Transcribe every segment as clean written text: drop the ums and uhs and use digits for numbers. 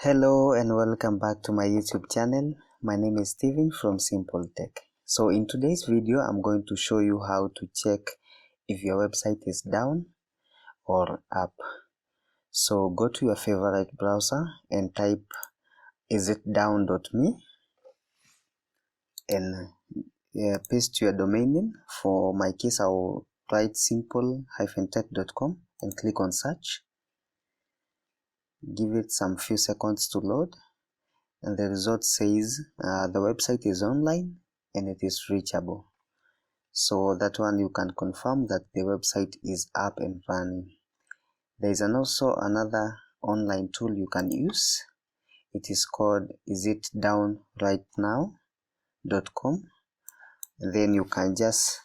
Hello and welcome back to my YouTube channel. My name is Steven from Simple Tech. So in today's video, I'm going to show you how to check if your website is down or up. So go to your favorite browser and type isitdown.me and paste your domain name. For my case, I'll write simple-tech.com and click on search. Give it some few seconds to load. And the result says the website is online and it is reachable. So that one you can confirm that the website is up and running. There is also another online tool you can use. It is called isitdownrightnow.com. Then you can just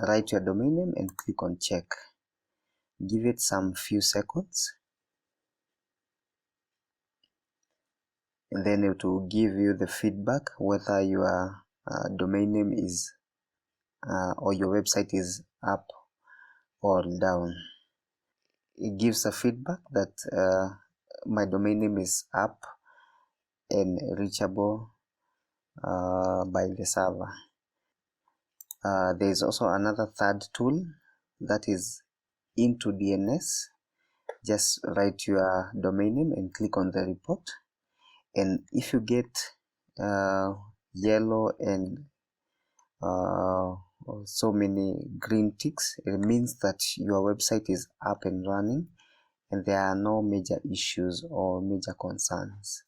write your domain name and click on check. Give it some few seconds. And then it will give you the feedback whether your domain name is or your website is up or down. It gives a feedback that my domain name is up and reachable by the server. There is also another third tool that is Into DNS. Just write your domain name and click on the report. And if you get yellow and so many green ticks, it means that your website is up and running and there are no major issues or major concerns.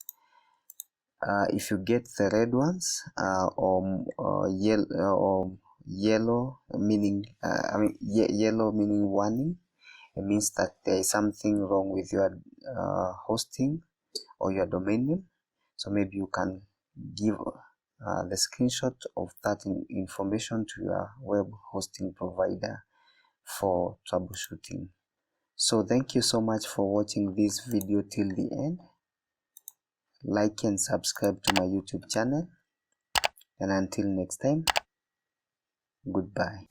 If you get the red ones or yellow meaning yellow meaning warning, it means that there is something wrong with your hosting or your domain name. So maybe you can give the screenshot of that information to your web hosting provider for troubleshooting. So thank you so much for watching this video till the end. Like and subscribe to my YouTube channel, and until next time, goodbye.